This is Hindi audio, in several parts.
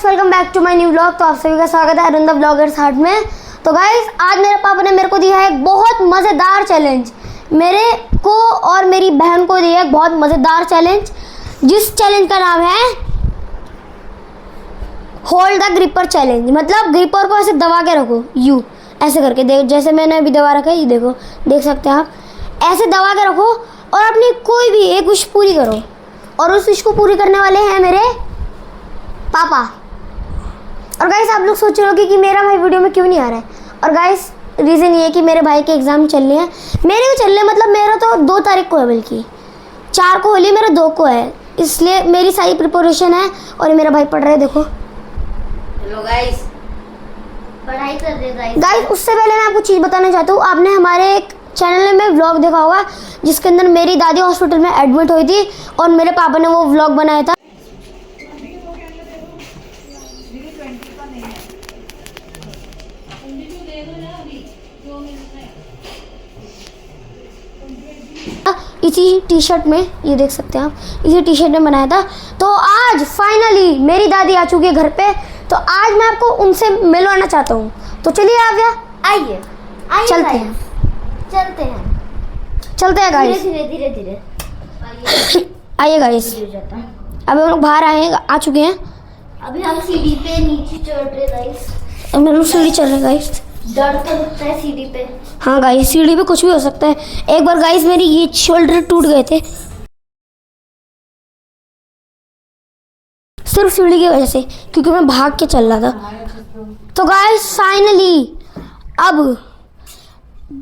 Guys welcome back to my new vlog. तो आप सभी का स्वागत है अरुण द ब्लॉगर्स हार्ट में। तो गाइस आज मेरे पापा ने मेरे को दिया है एक बहुत मज़ेदार चैलेंज। मेरे को और मेरी बहन को दिया है एक बहुत मज़ेदार चैलेंज, जिस चैलेंज का नाम है होल्ड द ग्रिपर चैलेंज। मतलब ग्रिपर को ऐसे दबा के रखो, यू ऐसे करके, देख जैसे मैंने अभी दबा रखा है, ये देखो, देख सकते हैं आप। ऐसे दबा के रखो और अपनी कोई भी एक विश पूरी करो। और उस विश को पूरी करने वाले हैं मेरे पापा। और गाइस आप लोग सोच रहे होगे कि मेरा भाई वीडियो में क्यों नहीं आ रहा है। और गाइस रीज़न ये है कि मेरे भाई के एग्ज़ाम चल रहे हैं, मेरे भी चल रहे हैं। मतलब मेरा तो 2 तारीख को है, बल्कि 4 को होली, मेरा 2 को है, इसलिए मेरी सारी प्रिपरेशन है। और मेरा भाई पढ़ रहा है, देखो। हेलो गाइस, पढ़ाई कर रहे हैं गाइस उससे पहले मैं आपको चीज़ बताना चाहता हूँ। आपने हमारे एक चैनल में व्लॉग देखा होगा जिसके अंदर मेरी दादी हॉस्पिटल में एडमिट हुई थी और मेरे पापा ने वो व्लॉग बनाया था। इसी टी शर्ट में, ये देख सकते हैं आप, इसी टी शर्ट में बनाया था। तो आज फाइनली मेरी दादी आ चुकी है घर पे, तो आज मैं आपको उनसे मिलवाना चाहता हूँ। तो चलिए आव्या, आइए चलते हैं गाइस। धीरे आइए गाइस, अभी हम लोग बाहर आ चुके हैं। अभी हम सीढ़ी पे नीचे चढ़ रहे गाइस। हम लोग सीढ़ी चल रहे हैं गाइस। डर तो लगता है सीढ़ी पे। हाँ गाइस, सीढ़ी पे कुछ भी हो सकता है। एक बार गाइस मेरी ये शोल्डर टूट गए थे सिर्फ सीढ़ी की वजह से, क्योंकि मैं भाग के चल रहा था। तो गाइस फाइनली अब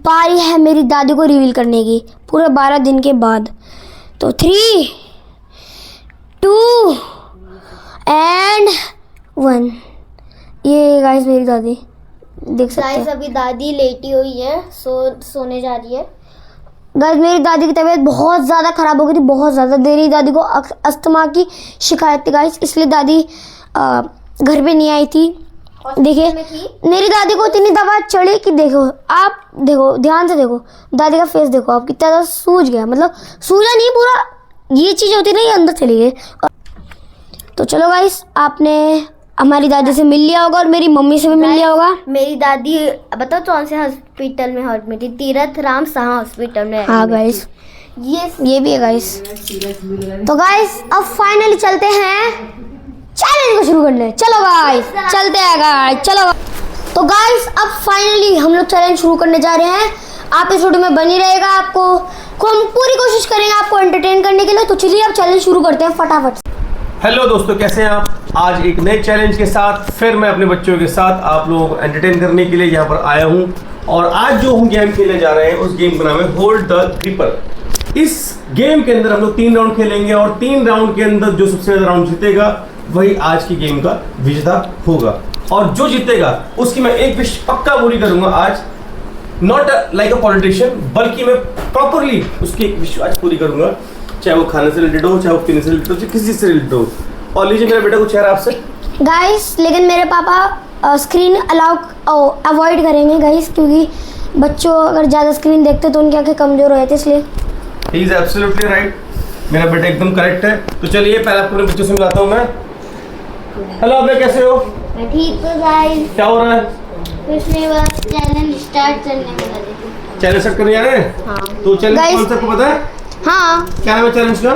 बारी है मेरी दादी को रिवील करने की, पूरे 12 दिन के बाद। तो 3, 2 एंड 1। ये गाइस मेरी दादी, देख सकते हैं। गाइस अभी दादी लेटी हुई है, सोने जा रही है। गाइस मेरी दादी की तबीयत बहुत ज़्यादा ख़राब हो गई थी, बहुत ज़्यादा। मेरी दादी को अस्थमा की शिकायत थी गाइस, इसलिए दादी घर पे नहीं आई थी। देखिए मेरी दादी को इतनी दवा चढ़ी कि देखो, आप देखो, ध्यान से देखो, दादी का फेस देखो आप, कितना ज़्यादा सूज गया। मतलब सूजा नहीं, पूरा ये चीज़ होती ना, ये अंदर चली गई। तो चलो गाइस, आपने हमारी दादी से मिल लिया होगा और मेरी मम्मी से भी मिल लिया होगा। मेरी दादी बताओ कौन से हॉस्पिटल में एडमिट थी? तीरथ राम साहा हॉस्पिटल में। हाँ गाइस, ये भी है गाइस। तो गाइस अब फाइनली चलते हैं चैलेंज को शुरू करने। चलो गाइस, चलते हैं गाइस, चलो। तो गाइस अब फाइनली हम लोग चैलेंज शुरू करने जा रहे हैं। आप इस वीडियो में बनी रहेगा, आपको हम पूरी कोशिश करेंगे आपको एंटरटेन करने के लिए। तो चलिए अब चैलेंज शुरू करते हैं फटाफट। हेलो दोस्तों, कैसे हैं आप? आज एक नए चैलेंज के साथ फिर मैं अपने बच्चों के साथ आप लोगों को एंटरटेन करने के लिए यहाँ पर आया हूँ। और आज जो हम गेम खेलने जा रहे हैं उस गेम का नाम है होल्ड द ग्रिपर। इस गेम के अंदर हम लोग 3 राउंड खेलेंगे और 3 राउंड के अंदर जो सबसे ज़्यादा राउंड जीतेगा वही आज की गेम का विजेता होगा। और जो जीतेगा उसकी मैं एक विश पक्का पूरी करूंगा आज, नॉट लाइक अ पॉलिटिशियन, बल्कि मैं प्रॉपरली उसकी एक विश आज पूरी करूंगा, चाहे वो खाने से रिलेटेड हो, चाहे वो पीने से रिलेटेड हो, चाहे किसी से रिलेटेड हो। और लीजिए मेरा बेटा कुछ है आपसे गाइस, लेकिन मेरे पापा स्क्रीन अवॉइड करेंगे गाइस, क्योंकि बच्चों अगर ज़्यादा स्क्रीन देखते तो उनकी आंखें कमज़ोर हो जाती है, इसलिए। ही इज एब्सोल्युटली राइट, मेरा बेटा एकदम करेक्ट है। तो चलिए पहले आपको अपने बच्चों से मिलाता हूँ मैं। हेलो आप कैसे हो? मैं ठीक हूँ गाइस। क्या हो रहा है? कुछ नहीं, बस चैलेंज स्टार्ट करने वाले थे। चैलेंज स्टार्ट करने जा रहे हैं? हाँ। तो चैलेंज Guys, कौन सा आपको पता है? हाँ, क्या नाम है चैलेंज का?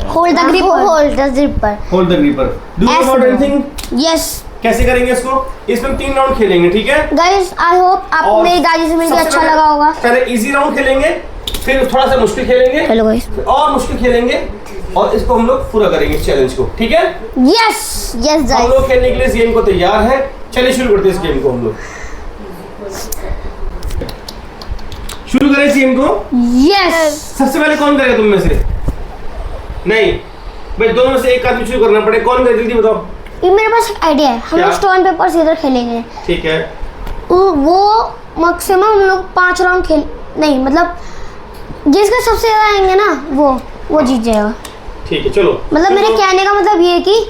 Hold the gripper. Hold the gripper. Hold the gripper. Do you know anything? Yes कैसे करेंगे इसको? इसमें हम 3 राउंड खेलेंगे, ठीक है? गाइस, आई होप आपको और मेरी दादी से मिलकर सबसे अच्छा पहले- लगा होगा। पहले इजी राउंड खेलेंगे, फिर थोड़ा सा मुश्किल खेलेंगे, हेलो गाइस। और मुश्किल खेलेंगे, और इसको हम लोग पूरा करेंगे इस चैलेंज को, ठीक है? यस यस हम गाइस। लोग खेलने के लिए इस गेम को तैयार हैं। चलिए शुरू करते हैं इस गेम को। हम लोग शुरू करें इस गेम को। यस सबसे पहले कौन करेगा तुम में से? नहीं भाई, दोनों में से एक आदमी शुरू करना पड़े। कौन करेगा जल्दी बताओ। ये मेरे पास एक आइडिया है, हम क्या? लोग स्टोन पेपर सीजर खेलेंगे। ठीक है, वो मैक्सिमम हम लोग 5 राउंड खेल, नहीं मतलब जिसके सबसे ज़्यादा आएंगे ना वो जीत जाएगा। ठीक है, चलो। मतलब मेरे कहने का मतलब ये है कि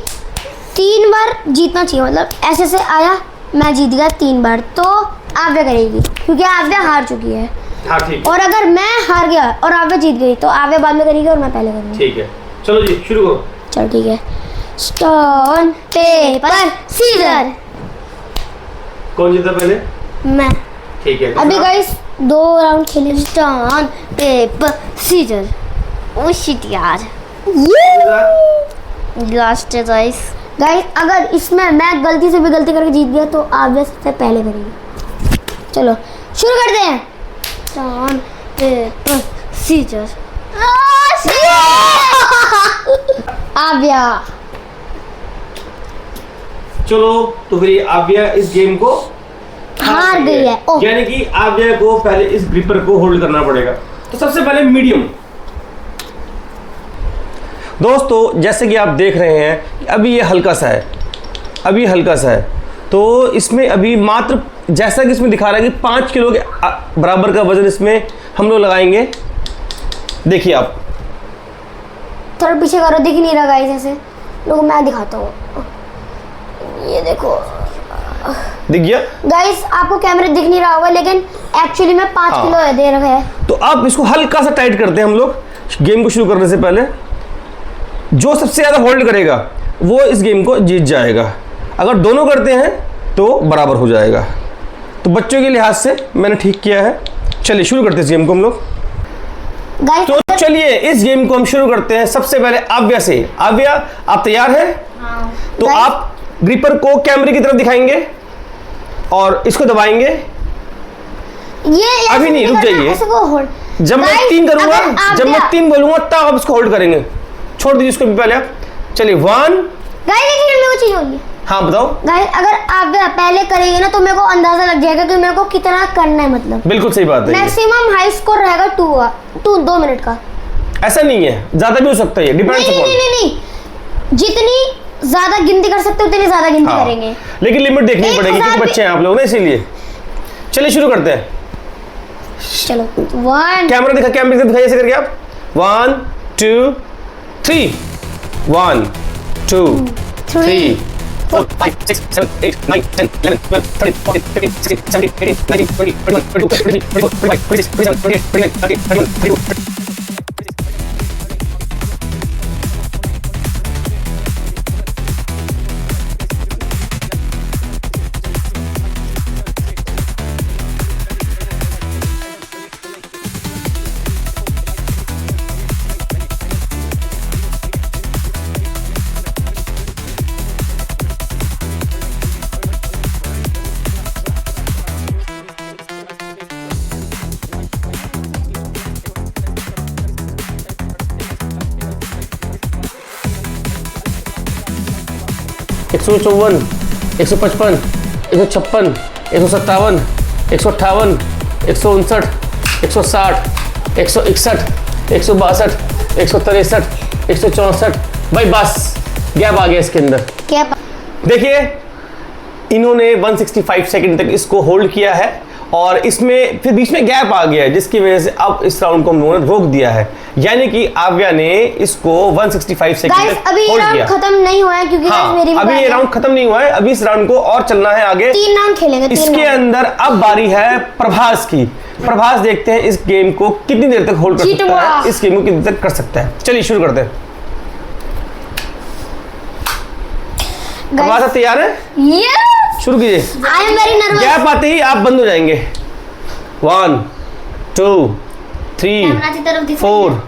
3 बार जीतना चाहिए। मतलब ऐसे से आया, मैं जीत गया 3 बार, तो आव्या करेगी, क्योंकि आव्या हार चुकी है। हाँ ठीक है, और अगर मैं हार गया और आव्या जीत गई तो आव्या बाद में करेगी और मैं पहले करूँगी। ठीक है, चलो जी शुरू करो। चलो ठीक है। Stone paper scissor. कौन जीता पहले? मैं। ठीक है। अभी गाइस 2 राउंड खेलेंगे। Stone paper scissor. Oh shit यार, लास्ट है गाइस। गाइस अगर इसमें मैं गलती से भी गलती करके जीत गया तो आप सबसे पहले करेंगे। चलो शुरू करते हैं। Stone paper scissor. आव्या। चलो तो फिर ये आव्या इस गेम को हार गई है। ओह। यानी कि आव्या को पहले इस ग्रिपर को होल्ड करना पड़ेगा। तो सबसे पहले मीडियम। दोस्तों जैसे कि आप देख रहे हैं कि अभी ये हल्का सा है, अभी हल्का सा है, तो इसमें अभी मात्र जैसा कि इसमें दिखा रहा है कि 5 किलो के बराबर का वजन इसमें हम लोग लगाएंगे। देखिए आप थोड़ा पीछे करो, दिख नहीं रहा गाइस ऐसे। लोग मैं दिखाता हूँ, ये देखो दिख गया। गाइस आपको कैमरे दिख नहीं रहा होगा लेकिन एक्चुअली में 5 हाँ। किलो दे रखा है। तो आप इसको हल्का सा टाइट करते हैं हम लोग गेम को शुरू करने से पहले। जो सबसे ज़्यादा होल्ड करेगा वो इस गेम को जीत जाएगा। अगर दोनों करते हैं तो बराबर हो जाएगा। तो बच्चों के लिहाज से मैंने ठीक किया है। चलिए शुरू करते हैं इस गेम को हम लोग। गाइस तो चलिए इस गेम को हम शुरू करते हैं सबसे पहले आव्या से। आव्या आप तैयार हैं? हाँ। तो Guys- आप ग्रिपर को कैमरे की तरफ दिखाएंगे और इसको दबाएंगे। ये अभी नहीं, रुक जाइए। ऐसे को होल्ड। जब मैं Guys, 3 करूंगा, अगर आप जब मैं 3 बोलूंगा तब आप इसको होल्ड करेंगे। छोड़ दीजिए इसको भी पहले आप। चलिए 1। गाइस एक मिनट, मेरे को चीज होगी। हाँ बताओ। गाइस अगर आप पहले करेंगे ना तो मेरे को अंदाजा लग जाएगा कि मेरे को कितना करना है। मतलब बिल्कुल सही बात है ये। मैक्सिमम हाई स्कोर रहेगा 2 मिनट का। ऐसा नहीं है, ज्यादा भी हो सकता है, डिपेंड्स नहीं नहीं अपॉन। नहीं नहीं, जितनी ज्यादा गिनती कर सकते हो उतनी ज्यादा गिनती करेंगे। लेकिन लिमिट देखनी 1000 पड़ेगी क्योंकि भी- बच्चे हैं आप लोग ना, इसीलिए। चलिए शुरू करते हैं। चलो 1 कैमरा दिखा, कैमरे से दिखाइए ऐसे करके आप। 1 2 3 1 2 3 4 5 6 7 8 9 10 11 12 13 14 15 16 17 18 19 20 21 22 23 24 25 26 27 28 29 30 31 32 154 155 156 157 158 159 160 161 162 163 164। भाई बस गैप आ गया इसके अंदर। क्या देखिए इन्होंने 165 सेकंड तक इसको होल्ड किया है और इसमें फिर बीच में गैप आ गया है, जिसकी वजह से अब इस राउंड को हम लोगों ने रोक दिया है। यानी कि आव्या ने इसको 165 सेकंड गाइस तक अभी ये होल्ड राउंड किया। खत्म नहीं हुआ है क्योंकि हाँ, गाइस मेरी भी अभी बात ये है। राउंड खत्म नहीं हुआ है, अभी इस राउंड को और चलना है आगे। 3 राउंड खेलेंगे, 3 इसके राउंड। अंदर अब बारी है प्रभास की। प्रभास देखते हैं इस गेम को कितनी देर तक होल्ड कर सकता जीतूंगा। है, इस गेम को कितनी देर कर सकता है। चलिए शुरू करते हैं। प्रभास आप तैयार है? यस शुरू कीजिए। I am very nervous. Gap आते ही आप बंद हो जाएंगे। 1 2 3 कैमरा की तरफ दिखाइए। 4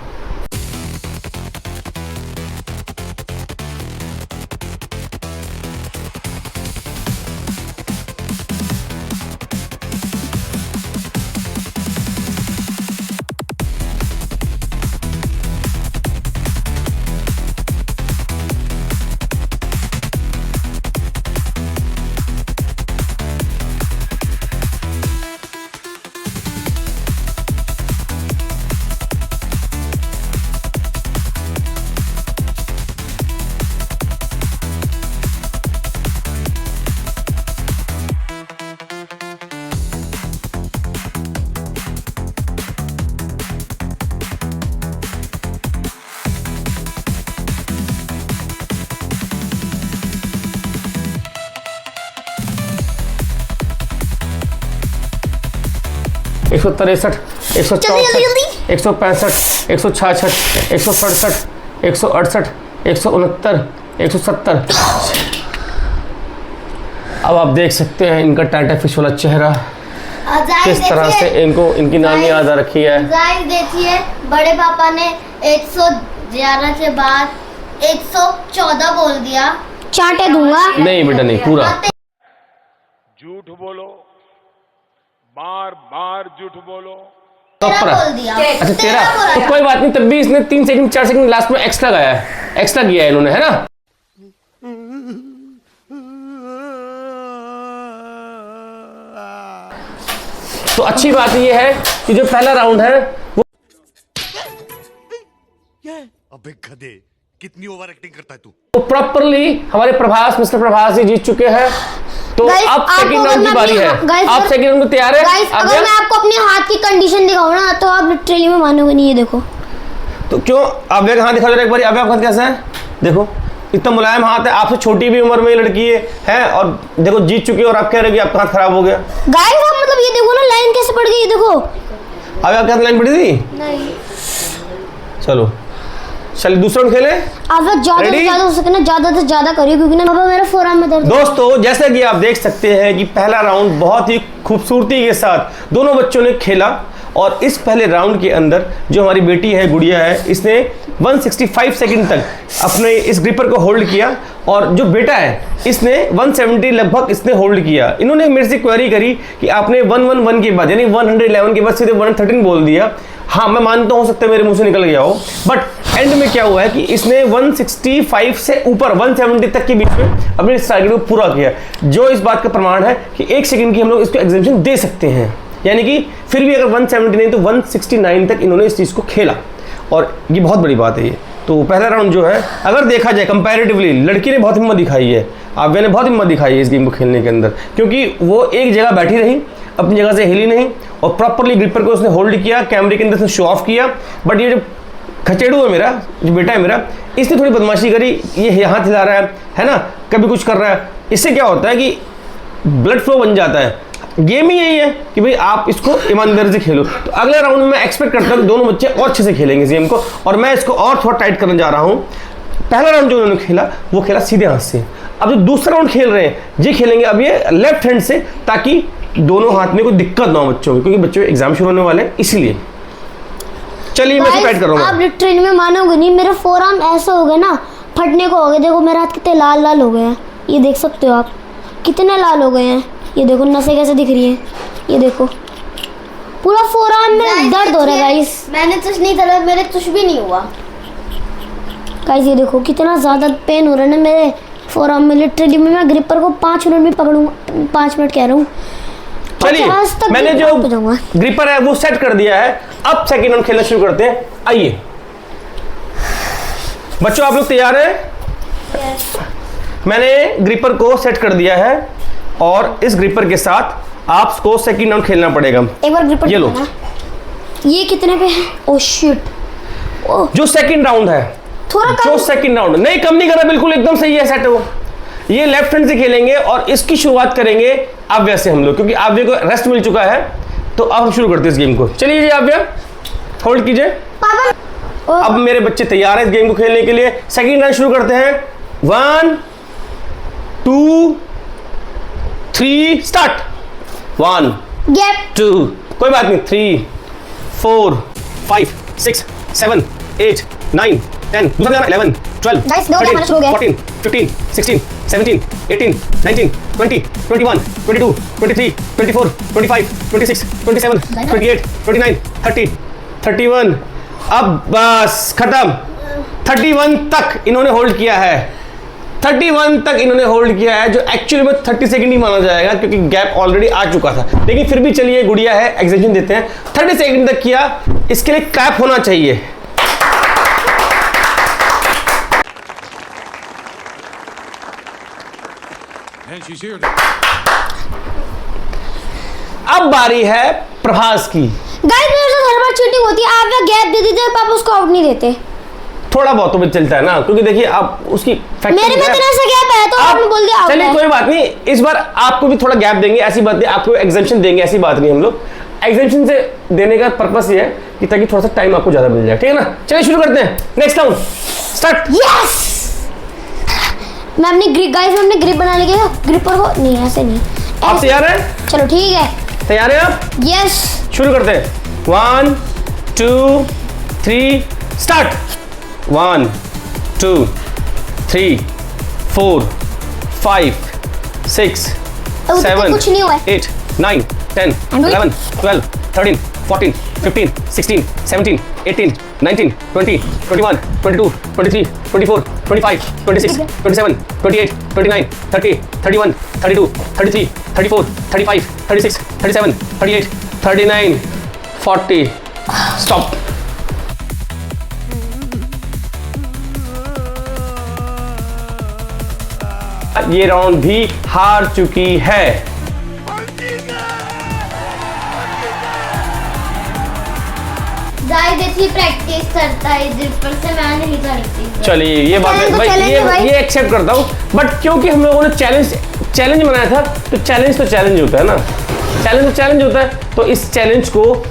163 164 165 166 167 168 169 170। अब आप देख सकते हैं इनका टाटा फिश वाला चेहरा किस तरह से इनको इनकी नानी याद आ रखी है। गाइस देखिए, बड़े पापा ने 111 के बाद 114 बोल दिया। चांटे दूंगा। नहीं बेटा नहीं, पूरा। झूठ बोलो, बार बार झूठ बोलो। प्रॉपर बोल दिया। अच्छा 13 बोला तो कोई बात नहीं, तब भी इसने 3 सेकंड 4 सेकंड लास्ट में एक्स्ट्रा गाया है, एक्स्ट्रा किया है इन्होंने, है ना। तो अच्छी बात ये है कि जो पहला राउंड है वो अबे गधे, कितनी ओवर एक्टिंग करता है तू। प्रॉपरली हमारे प्रभास, मिस्टर प्रभास जी जीत चुके हैं। तो Guys, अब आपको सेकंड अगर राउंड की मैं बारी है। अपनी- Guys, आप अगर- सेकंड राउंड को तैयार है? गाइस आप अगर मैं आपको अपने हाथ की कंडीशन दिखाऊं ना तो आप लिटरली में मानोगे नहीं। ये देखो, तो क्यों आप हाथ दिखा दो एक बार। अब हाथ कैसा है देखो, इतना मुलायम हाथ है, आपसे छोटी भी उम्र में ये लड़की है और देखो जीत चुकी है और आप कह रहे हो कि आपका हाथ खराब हो गया। गाइस आप मतलब ये देखो ना, लाइन कैसे पड़ गई, ये देखो। अब आपके हाथ लाइन पड़ी थी नहीं। चलो चलिए दूसरा राउंड खेले। आप ज्यादा से Ready? ज्यादा हो सके ना, ज्यादा से ज्यादा करिए क्योंकि ना बाबा मेरा फोरआर्म में दर्द। दोस्तों जैसा कि आप देख सकते हैं कि पहला राउंड बहुत ही खूबसूरती के साथ दोनों बच्चों ने खेला और इस पहले राउंड के अंदर जो हमारी बेटी है, गुड़िया है, इसने 165 सेकंड तक अपने इस ग्रिपर को होल्ड किया और जो बेटा है इसने 170 लगभग इसने होल्ड किया। इन्होंने मेरे से क्वेरी करी कि आपने 111 के बाद यानी 111 के बाद सीधे 113 बोल दिया। हाँ मैं मानता हूँ, हो सकता है मेरे मुंह से निकल गया हो, बट एंड में क्या हुआ है कि इसने 165 से ऊपर 170 तक के बीच में अपने इस टारगेट को पूरा किया, जो इस बात का प्रमाण है कि 1 सेकंड की हम लोग इसको एग्जामिशन दे सकते हैं। यानी कि फिर भी अगर 170 नहीं तो 169 तक इन्होंने इस चीज़ को खेला और ये बहुत बड़ी बात है ये। तो पहला राउंड जो है अगर देखा जाए कंपैरेटिवली, लड़की ने बहुत हिम्मत दिखाई है, आव्या ने बहुत हिम्मत दिखाई है इस गेम को खेलने के अंदर, क्योंकि वो एक जगह बैठी रही, अपनी जगह से हिली नहीं और प्रॉपरली ग्रिपर को उसने होल्ड किया, कैमरे के अंदर से शो ऑफ किया। बट ये जो खचेड़ू है मेरा, जो बेटा है मेरा, इसने थोड़ी बदमाशी करी, ये हाथ हिला रहा है ना, कभी कुछ कर रहा है। इससे क्या होता है कि ब्लड फ्लो बन जाता है। गेम ही यही है कि भाई आप इसको ईमानदारी से खेलो। तो अगले राउंड में मैं एक्सपेक्ट करता हूँ कि दोनों बच्चे और अच्छे से खेलेंगे इस गेम को और मैं इसको और थोड़ा टाइट करने जा रहा हूँ। पहला राउंड जो उन्होंने खेला वो खेला सीधे हाथ से। अब जो दूसरा राउंड खेल रहे हैं ये खेलेंगे अब ये लेफ्ट हैंड से, ताकि दोनों हाथ में कोई दिक्कत ना हो बच्चों को, क्योंकि बच्चों के एग्जाम शुरू होने वाले हैं इसलिए। चलिए मैं टाइट कर रहा हूँ। आप लिटरली में मानोगे नहीं, मेरे फोरआर्म ऐसे हो गए ना, फटने को हो गए। देखो मेरे हाथ कितने लाल लाल हो गए हैं, ये देख सकते हो आप, कितने लाल हो गए हैं। ये देखो नसें कैसे दिख रही है, ये देखो पूरा फोरआर्म में दर्द हो रहा है गाइस। मैंने तुझ नहीं करा, मेरे तुझ भी नहीं हुआ। गाइस ये देखो कितना ज़्यादा पेन हो रहा है ना मेरे फोरआर्म में। लिटरली मैं ग्रिपर को 5 मिनट में पकड़ूंगा, 5 मिनट कह रहा हूँ। चलिए मैंने जो ग्रिपर है वो सेट कर दिया है, अब सेकंड राउंड खेलना शुरू करते हैं। आइए बच्चों आप लोग तैयार हैं? मैंने ग्रिपर को सेट कर दिया है और इस ग्रिपर के साथ आपको सेकंड राउंड खेलना पड़ेगा। एक बार ग्रिपर ये लो। ये कितने पे है? Oh shit. ओह जो सेकंड राउंड है, थोड़ा जो कम। सेकंड राउंड नहीं कम नहीं करना, बिल्कुल एकदम सही है सेट। वो ये लेफ्ट हैंड से खेलेंगे और इसकी शुरुआत करेंगे आव्या से हम लोग, क्योंकि आव्या को रेस्ट मिल चुका है। तो अब हम शुरू करते हैं इस गेम को। चलिए जी आव्या होल्ड कीजिए। पापा अब मेरे बच्चे तैयार हैं इस गेम को खेलने के लिए। सेकंड राउंड शुरू करते हैं। 1 2 3 स्टार्ट। 1 गैप 2 कोई बात नहीं, 3 4 5 6 7 8 9 10 दूसरा 11 12 Guys, दो कैमरा शुरू हो गया। 14 15 16 17 18 19 20 21 22 23 24 25 26 27 28 29 30 31। अब बस खत्म। 31 तक इन्होंने होल्ड किया है। 31 तक इन्होंने होल्ड किया है, जो एक्चुअली में 30 सेकंड ही माना जाएगा क्योंकि गैप ऑलरेडी आ चुका था। लेकिन फिर भी चलिए गुड़िया है, एग्जेंशन देते हैं। 30 सेकंड तक किया, इसके लिए क्लैप होना चाहिए। अब बारी है प्रभास की। गाइस मेरे साथ हर बार चीटिंग होती है। आप या गैप दे देते और पापा उसको आउट नहीं देते। थोड़ा बहुत तो भी चलता है ना, क्योंकि देखिए आप उसकी मेरे में इतना सा गैप है तो आपने बोल दिया आउट चलिए है। कोई बात नहीं, इस बार आपको भी थोड़ा गैप देंगे, ऐसी बात नहीं, आपको एग्जेम्पशन देंगे, ऐसी बात नहीं। हम लोग एग्जेम्पशन से देने का पर्पस ये है कि ताकि थोड़ा सा टाइम आपको ज्यादा मिल जाए, ठीक है ना। चलिए शुरू करते हैं। Next round start. यस मैं अपनी ग्रिप गाइस मैं अपनी ग्रिप बनाने के ग्रिपर को नहीं ऐसे नहीं आप तैयार हैं? चलो ठीक है तैयार हैं आप? यस शुरू करते हैं 1 2 3 स्टार्ट 1 2 3 4 5 6 7 कुछ नहीं हुआ है। 8 9 10 11 12 13 14 15 16 17 18 19 20 21 22 23 24 25 26 27 28 29 30 31 32 33 34 35 36 37 38 39 40 स्टॉप। ये राउंड भी हार चुकी है। गाइस देखिए प्रैक्टिस करता है ग्रिपर से, मैं नहीं करती। चलिए ये बात है भाई, ये एक्सेप्ट करता हूँ, बट क्योंकि हम लोगों ने चैलेंज बनाया था, तो चैलेंज होता है ना, चैलेंज होता है। तो इस चैलेंज को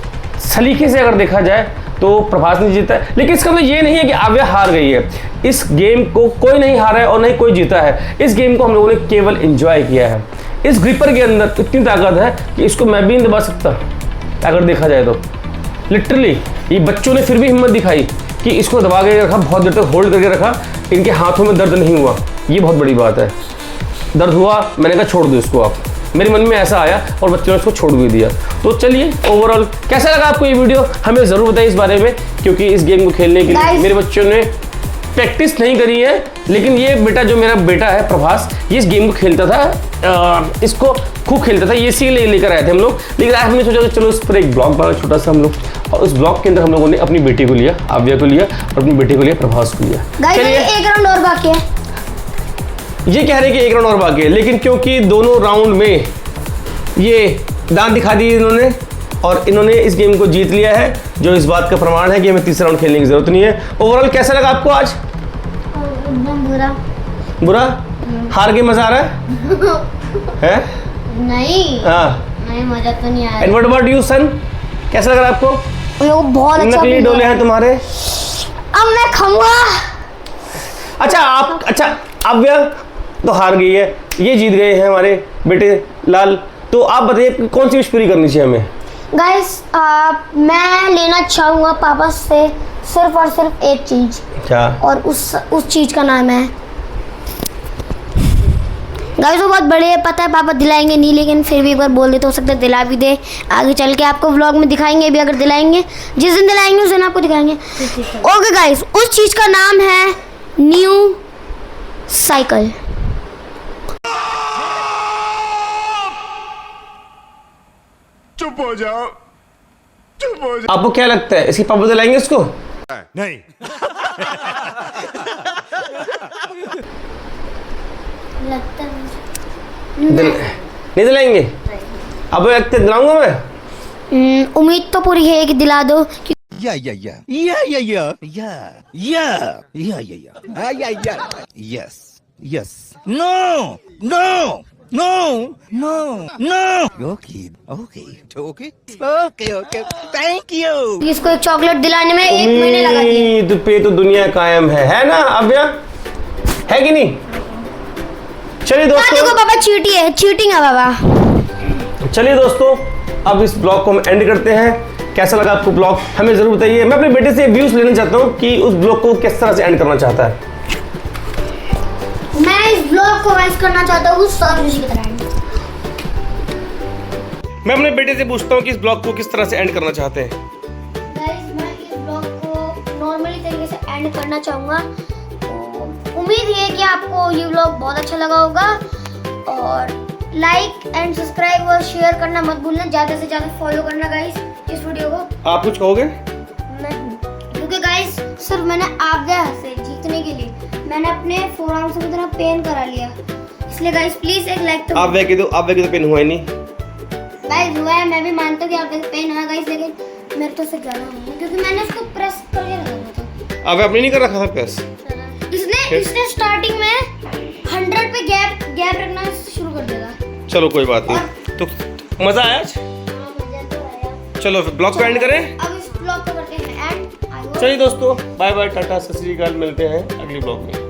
सलीके से अगर देखा जाए तो प्रभास ने जीता है, लेकिन इसका मतलब ये नहीं है कि आव्या हार गई है। इस गेम को कोई नहीं हारा है और नहीं कोई जीता है। इस गेम को हम लोगों ने केवल एंजॉय किया है। इस ग्रिपर के अंदर इतनी ताकत है कि इसको मैं भी नहीं दबा सकता अगर देखा जाए तो। लिटरली ये बच्चों ने फिर भी हिम्मत दिखाई कि इसको दबा के रखा, बहुत देर तक होल्ड करके रखा, इनके हाथों में दर्द नहीं हुआ। ये बहुत बड़ी बात है। दर्द हुआ, मैंने कहा छोड़ दो इसको आप, मेरे मन में ऐसा आया और बच्चों ने इसको छोड़ भी दिया। तो चलिए ओवरऑल कैसा लगा आपको ये वीडियो, हमें ज़रूर बताइए इस बारे में, क्योंकि इस गेम को खेलने के लिए मेरे बच्चों ने प्रैक्टिस नहीं करी है, लेकिन ये बेटा जो मेरा बेटा है प्रभास, ये इस गेम को खेलता था, इसको खूब खेलता था, ये इसीलिए लेकर आए थे हम लोग। लेकिन आज हमने सोचा कि चलो इस पर एक ब्लॉग बना छोटा सा हम लोग, और उस ब्लॉग के अंदर हम लोगों ने अपनी बेटी को लिया, आव्या को लिया, और अपनी बेटी को लिया, प्रभास को लिया। चलिए एक राउंड और बाकी है। ये कह रहे हैं कि एक राउंड और बाकी है, लेकिन क्योंकि दोनों राउंड में ये दांत दिखा दिए इन्होंने और इन्होंने इस गेम को जीत लिया है, जो इस बात का प्रमाण है कि हमें तीसरा राउंड खेलने की जरूरत नहीं है। ओवरऑल कैसा लगा आपको आज? एकदम बुरा? हार के मजा आ रहा है? नहीं हाँ, नहीं मजा तो नहीं आया। एंड व्हाट अबाउट यू सन, कैसा लग रहा है आपको? मेरे को बहुत अच्छा नकली फील हो डोले रहा है। हैं तुम्हारे। अब मैं खाऊंगा। अच्छा आव्या तो हार गई है, ये जीत गए हैं हमारे बेटे लाल। तो आप बताइए कौन सी विश पूरी करनी चाहिए हमें? गाइस मैं लेना चाहूँगा पापा से सिर्फ और सिर्फ एक चीज़। क्या? और उस चीज़ का नाम है गाइस, वो बहुत बड़े है, पता है पापा दिलाएंगे नहीं, लेकिन फिर भी एक बार बोल दे तो हो सकता है दिला भी दे। आगे चल के आपको व्लॉग में दिखाएंगे भी, अगर दिलाएंगे, जिस दिन दिलाएंगे उस दिन आपको दिखाएंगे। ओके गाइस, उस चीज़ का नाम है न्यू साइकिल। चुप हो जाओ, चुप हो जाओ। आपको क्या लगता है, इसके पापा दिलाएंगे इसको? नहीं। लगता है नहीं दिलाएंगे? अब लगता है दिलाऊंगा मैं। उम्मीद तो पूरी है कि दिला दो। इसको एक चॉकलेट दिलाने में 1 महीने लगा दिए। उम्मीद पे तो दुनिया कायम है ना आव्या, है कि नहीं? चलिए देखो दोस्तों, पापा चीटिंग है पापा। चलिए दोस्तों, अब इस ब्लॉग को हम एंड करते हैं। कैसा लगा आपको ब्लॉग, हमें जरूर बताइए। मैं अपने बेटे से व्यूज लेना चाहता हूँ कि उस ब्लॉग को किस तरह से एंड करना चाहता है। मैं इस ब्लॉग को वाइस करना चाहता हूँ सब ऋषि की तरह। मैं अपने बेटे से पूछता हूँ कि इस ब्लॉग को किस तरह से एंड करना चाहते हैं। गाइस मैं इस ब्लॉग को नॉर्मली तरीके से एंड करना चाहूँगा। तो उम्मीद है कि आपको ये ब्लॉग बहुत अच्छा लगा होगा, और लाइक एंड सब्सक्राइब और शेयर करना मत भूलना, ज़्यादा से ज़्यादा फॉलो करना गाइस इस वीडियो को। आप कुछ कहोगे? नहीं, क्योंकि गाइस सिर्फ मैंने आव्या से जीतने के लिए मैंने अपने फोरआर्म से इतना पेन करा लिया, इसलिए गाइस प्लीज एक लाइक तो। आव्या की तो पेन हुआ ही नहीं गाइस, हुआ है, मैं भी मानता हूँ कि आव्या का पेन हुआ गाइस, लेकिन मेरे तो से ज़्यादा हुआ क्योंकि मैंने उसको प्रेस करके रखा था। आव्या अपने नहीं कर रखा था प्रेस? इसने स्टार्टिंग में 100 पे गैप रखना शुरू कर देगा। चलो कोई बात नहीं। तो मजा आया आज? मजा तो आया। चलो फिर ब्लॉग को एंड करें। अब इस ब्लॉग को करते हैं एंड। चलिए दोस्तों, बाय बाय, टाटा, सत श्री अकाल, मिलते हैं अगले ब्लॉग में।